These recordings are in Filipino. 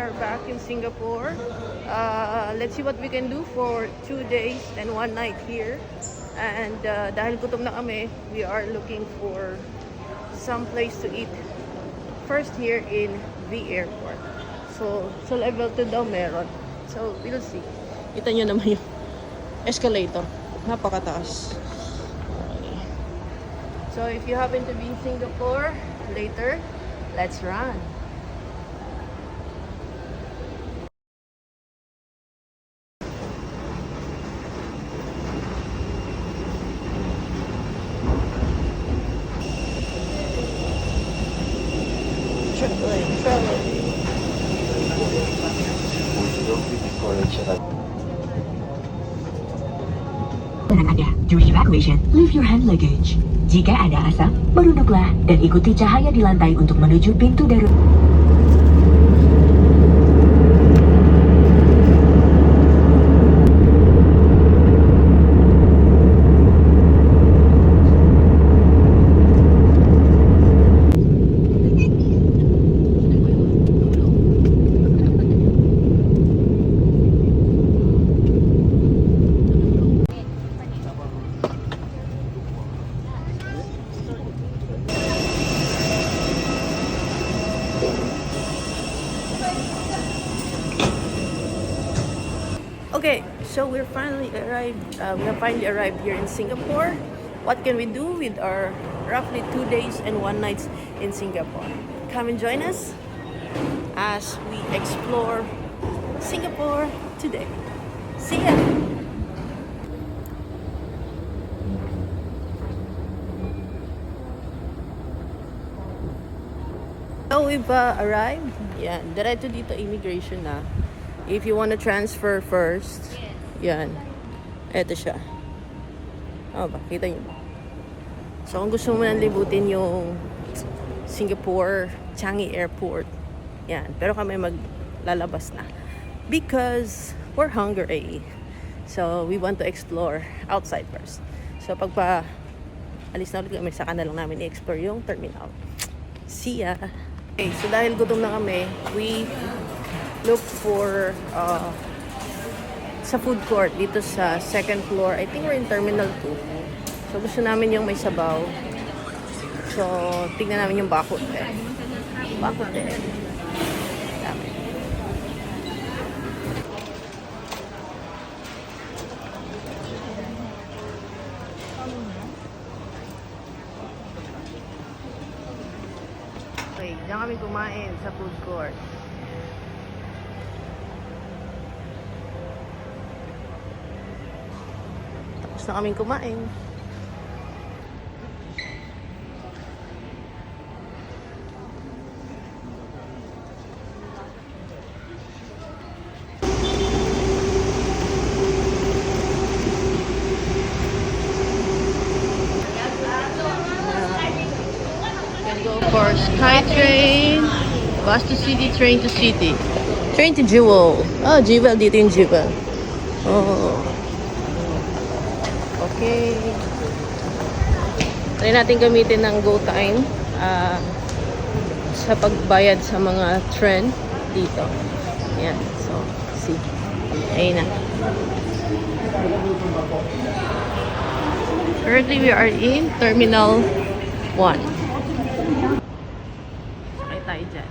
are back in Singapore. Let's see what we can do for 2 days and 1 night here. And dahil gutom na kami, we are looking for some place to eat. First here in the airport. So, sa level 2 daw meron. So, we'll see. Kita nyo naman yung escalator. Napakataas. Okay. So, if you happen to be in Singapore later, let's run. Anda, during evacuation, leave your hand luggage. Jika ada asap, merunduklah dan ikuti cahaya di lantai untuk menuju pintu darurat. Okay, so we're finally arrived. We have finally arrived here in Singapore. What can we do with our roughly 2 days and 1 nights in Singapore? Come and join us as we explore Singapore today. See ya! So we've arrived. Yeah, diretso dito immigration na. If you want to transfer first, yan. Eto siya. Oh, ba? Kita nyo ba? So, kung gusto mo nang libutin yung Singapore Changi Airport, yan. Pero kami maglalabas na. Because we're hungry. So, we want to explore outside first. So, pagpa alis na ulit kami, saka na lang namin i-explore yung terminal. See ya! Okay, so dahil gutom na kami, we look for sa food court dito sa second floor. I think we're in Terminal 2. So gusto namin yung may sabaw. So tingnan namin yung bakote. Bakote. Dami. Okay, diyan kami kumain sa food court. Na kaming kumain. Can go for SkyTrain, bus to city, train to city. Train to Jewel. Oh, Jewel, dito yung Jewel. Oh. Okay. Try natin gamitin ng GoTime sa pagbayad sa mga tren dito. Yan. So, see. Ayun na. Currently, we are in Terminal 1. Sakay tayo dyan.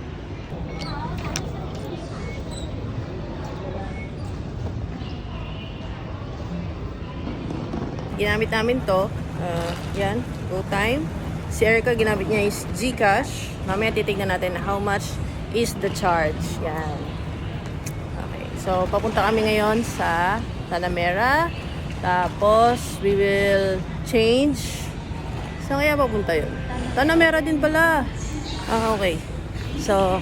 Ginamit namin to. Yan. GoTime. Si Erica, ginamit niya is GCash. Mamaya titignan natin how much is the charge. Yan. Okay. So, papunta kami ngayon sa Tanamera. Tapos, we will change. Saan kaya papunta yun? Tanamera din pala. Ah, okay. So,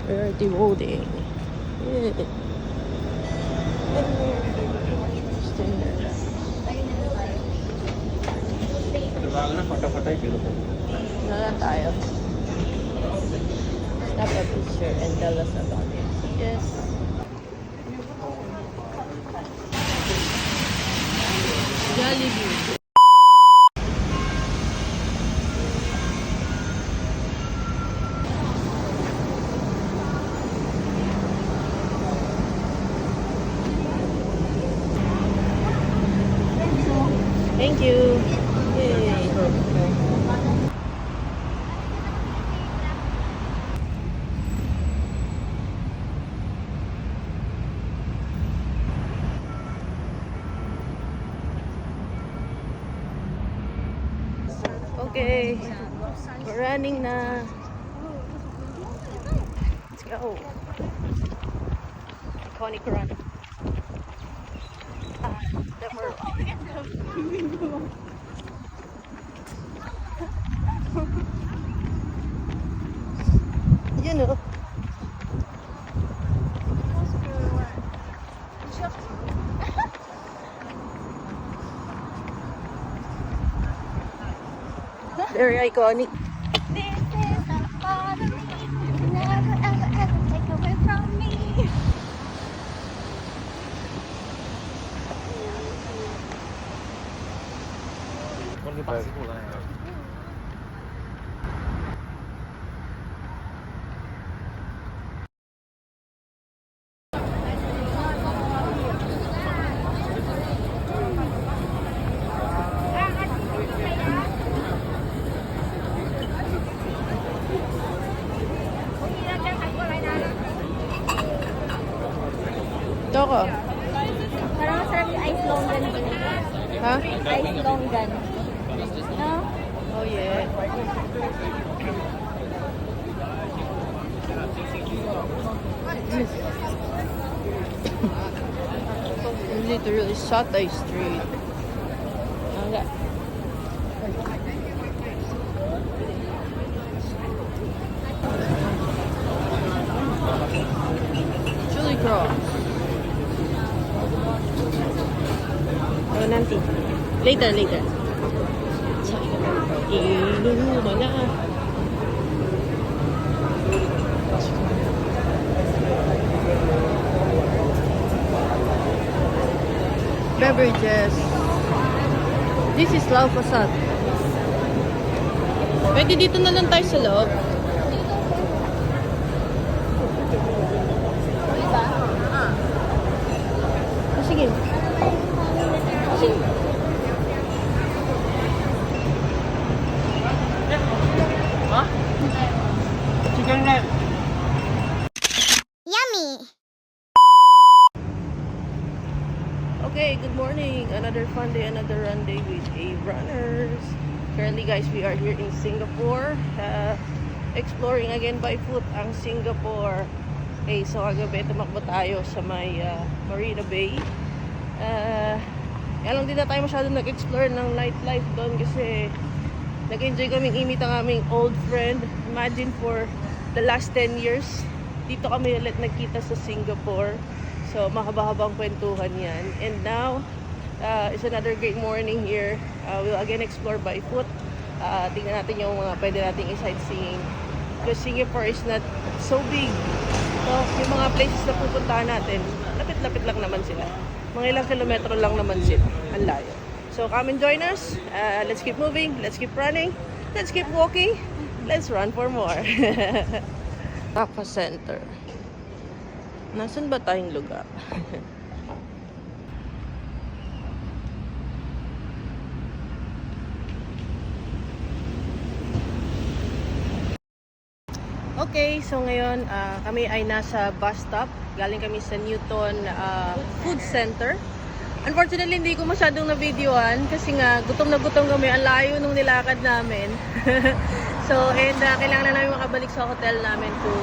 priority voting. Yeah. Nala tayo. Snap a picture and tell us about it. Yes. Jollibee. you. Yay. Okay, we're running na. Let's go. Iconic run. Never. You know. Very iconic. This is a part of me. Never, ever, ever take away from me. Ito ko. Parang masarap yung ice longan dito. Ha? Ice longan. No? Oh yeah. Literally Satay Street. Okay. Chili Cross. Oh, nanti. Later. Inuman na. Beverages. This is Lau Fasad. Pwede dito na lang tayo sa loob. Oh, sige. Sige. Yummy! Okay, good morning. Another fun day, another run day with A Runners. Currently guys, we are here in Singapore. Exploring again by foot ang Singapore. Okay, so kagabi tumakbo tayo sa may Marina Bay. Kaya lang din na tayo masyadong nag-explore ng nightlife doon kasi nag-enjoy kaming imit ang aming old friend. Imagine for the last 10 years, dito kami ulit nagkita sa Singapore. So, mahaba-habang kwentuhan yan. And now, it's another great morning here. We'll again explore by foot. Tingnan natin yung mga pwede nating i-sightseeing. Because Singapore is not so big. So, yung mga places na pupuntahan natin, lapit-lapit lang naman sila. Mga ilang kilometro lang naman sila. Ang layo. So, come and join us. Let's keep moving. Let's keep running. Let's keep walking. Let's run for more. Tapa Center. Nasaan ba tayong lugar? Okay, so ngayon kami ay nasa bus stop. Galing kami sa Newton Food Center. Unfortunately, hindi ko masyadong na-videoan kasi nga gutom na gutom kami. Ang layo nung nilakad namin. So, and kailangan na namin makabalik sa hotel namin to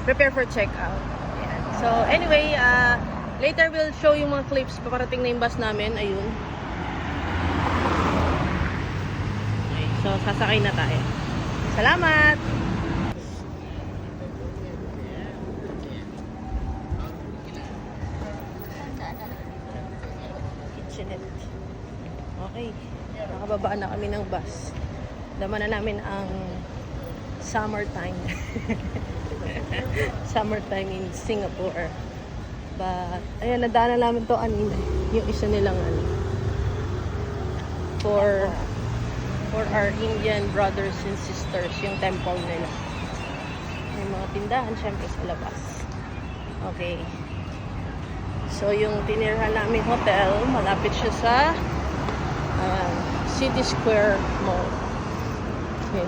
prepare for check-out. Ayan. So, anyway, later we'll show yung mga clips. Paparating na yung bus namin. Ayun. Okay, so, sasakay na tayo. Salamat! Kitchenette. Okay. Nakababaan na kami ng bus. Dama na namin ang summertime. Summertime in Singapore. But, ayan, nadaanan namin to anina. Yung isa nilang ano. For our Indian brothers and sisters, yung temple nila. May mga tindahan, syempre, sa labas. Okay. So, yung tinirahan namin hotel, malapit siya sa Ayan. City Square Mall. Okay.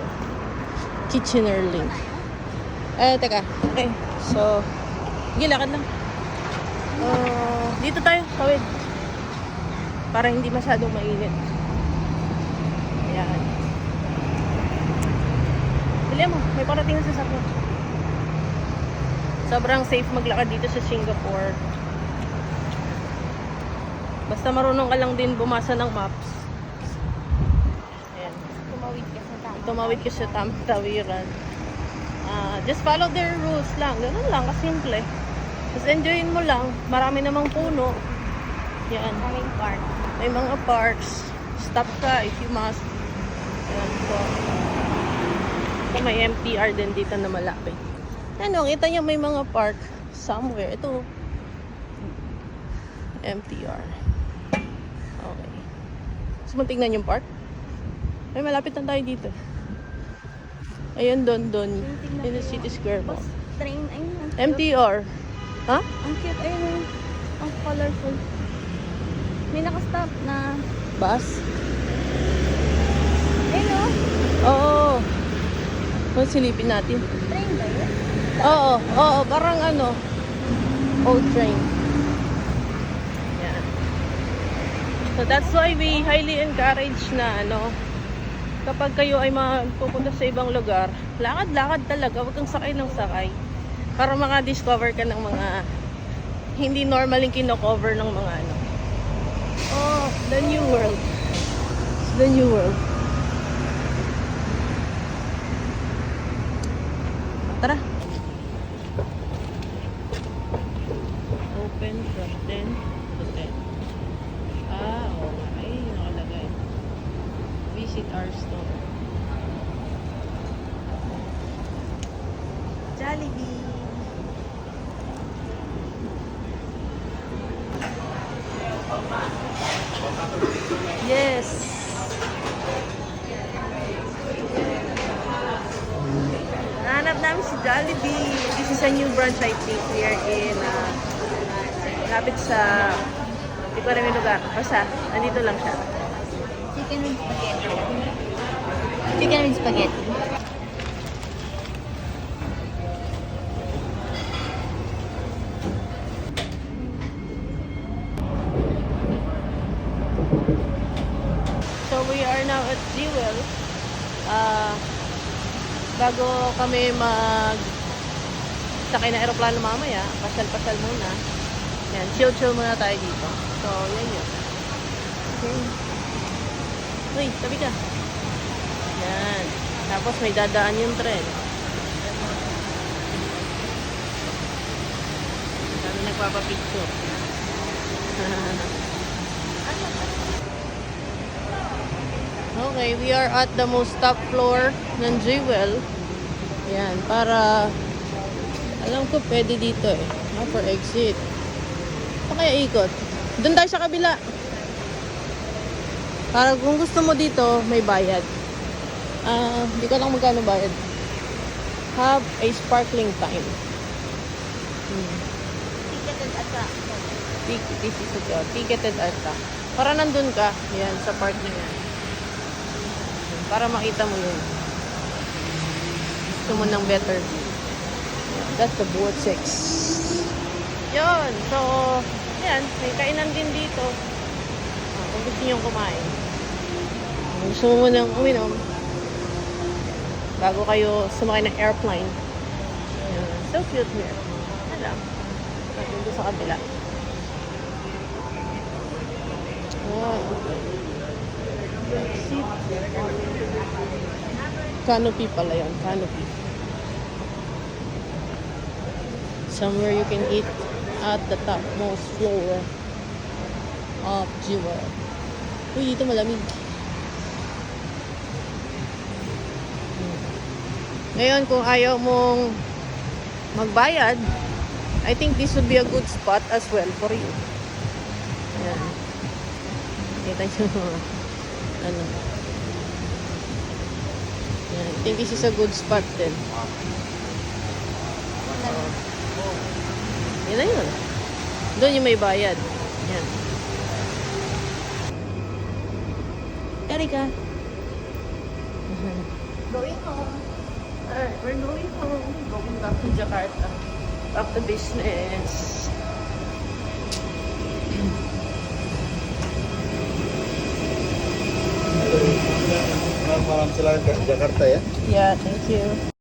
Kitchener Link. Teka. Okay. So, lakad lang. Dito tayo. Tawid. Para hindi masyadong mainit. Ayan. Dali mo. May parating na sasakyan. Sobrang safe maglakad dito sa Singapore. Basta marunong ka lang din bumasa ng maps. Ayan. Tumawid ka sa tamang tawiran. Just follow their rules lang. Ganun lang, kasimple. Just enjoyin mo lang. Marami namang puno. Yan. May mga parks. Stop ka if you must. Yan. So, may MTR din dito na malapit. Ano, kita niyo may mga park somewhere. Ito. MTR. Okay. Gusto mo tingnan yung park? Ay, malapit na tayo dito. Ayun, doon. In the City Square Mall. Train, ayun. MTR. Ha? Ang cute, ayun. Ang colorful. May nakastop na. Bus? Ayun o. Oo. Silipin natin. Train ba yun? Oo. Parang old train. Yan. So that's why we highly encourage na kapag kayo ay pupunta sa ibang lugar, lakad-lakad talaga, huwag kang sakay ng sakay. Para maka-discover ka ng mga hindi normal yung kino-cover ng mga the new world. It's the new world. Tara. Open from 10 to 10. Okay. Nakalagay. Visit our store. Jollibee. Yes. Nahanap namin si Jollibee. This is a new branch I think here in lapit sa hindi ko alam yung lugar. Basta, nandito lang siya. Chicken with spaghetti. Chicken with spaghetti. So we are now at Jewel. Bago kami sakay na aeroplano mamaya, pasal-pasal muna. Yan, chill-chill muna tayo dito. So, yan yun. Okay. Uy, tabi ka. Yan. Tapos may dadaan yung tren. Kami nagpapapicture. Okay, we are at the most top floor ng Jewel. Yan, para alam ko pwede dito for exit. Pa kaya ikot? Doon tayo sa kabila. Para kung gusto mo dito, may bayad. Hindi ko lang magkano bayad. Have a sparkling time. Ticketed attraction. This is a ticketed attraction. Para nandun ka, yan, sa park na yan. Para makita mo yun. Gusto mo ng better view. That's the vortex. Yun. So, yan. May kainan din dito. Kung gusto nyo kumain. Kung gusto mo munang uminom, bago kayo sumakay ng airplane. Yan. So cute here. Alam. Dito sa kabila. Wow. Seat. Canopy pala yun. Canopy. Somewhere you can eat at the topmost floor of Jewel. Uy, dito malamig. Ngayon, kung ayaw mong magbayad, I think this would be a good spot as well for you. Ayan. Kita nyo. Ano. Ayan. I think this is a good spot din. Yan na yun. Doon yung may bayad. Yan. Rika. Going home. Alright, we're going home. Going back to Jakarta. Back to business. Malam-malam silakan ke Jakarta ya. Yeah, thank you.